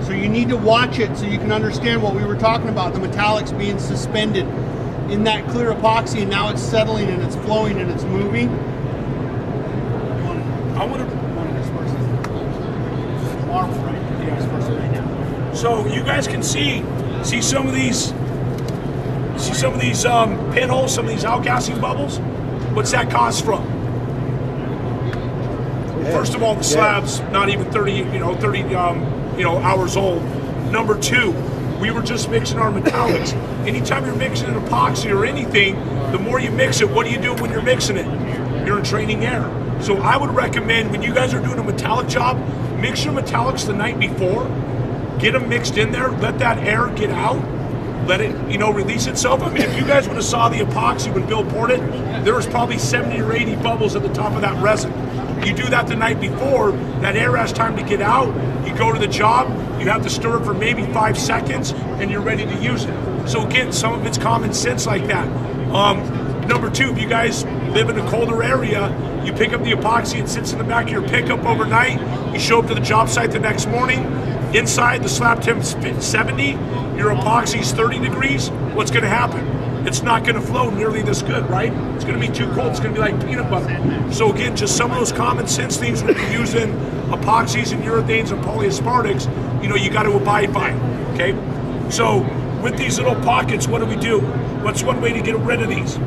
So you need to watch it so you can understand what we were talking about, the Metallux being suspended in that clear epoxy, and now it's settling and it's flowing and it's moving. I want to Marble right now. So you guys can see some of these pinholes, some of these outgassing bubbles. What's that cause from? First of all, the slab's not even 30 hours old. Number two, we were just mixing our Metallux. Anytime you're mixing an epoxy or anything, the more you mix it, what do you do when you're mixing it? You're entraining air. So I would recommend when you guys are doing a metallic job, mix your Metallux the night before, get them mixed in there, let that air get out, let it, release itself. I mean, if you guys would have saw the epoxy when Bill poured it, there was probably 70 or 80 bubbles at the top of that resin. You do that the night before, that air has time to get out, you go to the job, you have to stir it for maybe 5 seconds, and you're ready to use it. So again, some of it's common sense like that. Number two, if you guys live in a colder area, you pick up the epoxy, it sits in the back of your pickup overnight, you show up to the job site the next morning, inside the slab temp's 70, your epoxy's 30 degrees, what's gonna happen? It's not gonna flow nearly this good, right? It's gonna be too cold, it's gonna be like peanut butter. So again, just some of those common sense things when you're using epoxies and urethanes and polyaspartics, you gotta abide by, okay? So with these little pockets, what do? What's one way to get rid of these?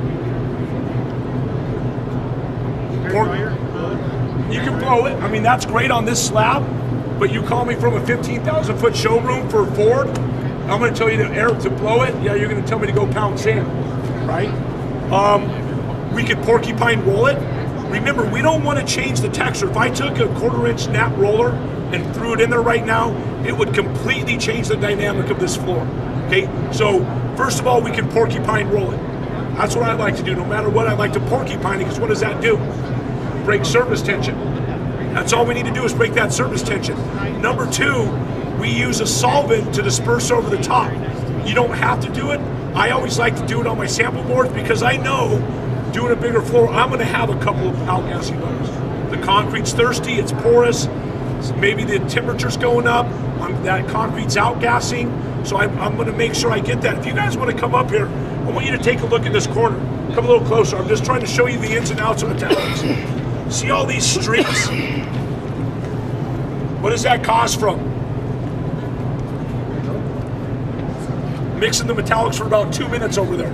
You can blow it. I mean, that's great on this slab, but you call me from a 15,000 foot showroom for Ford, I'm going to tell you to blow it. Yeah, you're going to tell me to go pound sand, right? We could porcupine roll it. Remember, we don't want to change the texture. If I took a 1/4 inch nap roller and threw it in there right now, it would completely change the dynamic of this floor. Okay, so first of all, we can porcupine roll it. That's what I like to do. No matter what, I like to porcupine it, because what does that do? Break surface tension. That's all we need to do is break that surface tension. Number two, we use a solvent to disperse over the top. You don't have to do it. I always like to do it on my sample boards because I know doing a bigger floor, I'm going to have a couple of outgassing bubbles. The concrete's thirsty, it's porous, maybe the temperature's going up, that concrete's outgassing, so I'm going to make sure I get that. If you guys want to come up here, I want you to take a look at this corner. Come a little closer. I'm just trying to show you the ins and outs of Metallux. See all these streaks? What does that cause from? Mixing the Metallux for about 2 minutes over there.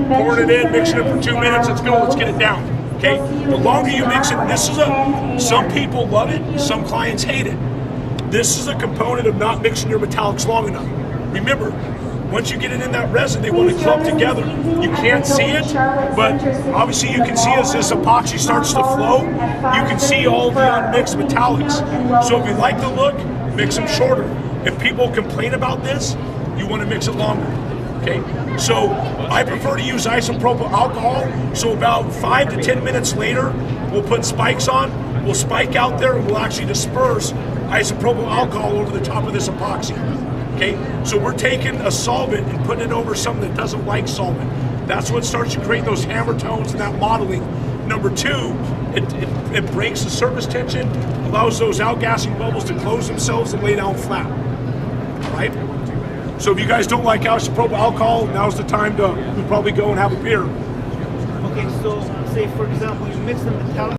Pouring it in, mixing it for 2 minutes, let's go, let's get it down. Okay? The longer you mix it, some people love it, some clients hate it. This is a component of not mixing your Metallux long enough. Remember, once you get it in that resin, they want to clump together. You can't see it, but obviously you can see as this epoxy starts to flow, you can see all the unmixed Metallux. So if you like the look, mix them shorter. If people complain about this, you want to mix it longer, okay? So I prefer to use isopropyl alcohol, so about 5 to 10 minutes later, we'll put spikes on, we'll spike out there, and we'll actually disperse isopropyl alcohol over the top of this epoxy, okay? So we're taking a solvent and putting it over something that doesn't like solvent. That's what starts to create those hammer tones and that modeling. Number two, it breaks the surface tension, allows those outgassing bubbles to close themselves and lay down flat, right? So if you guys don't like isopropyl alcohol, now's the time to probably go and have a beer. Okay, so say for example, you mix the Metallux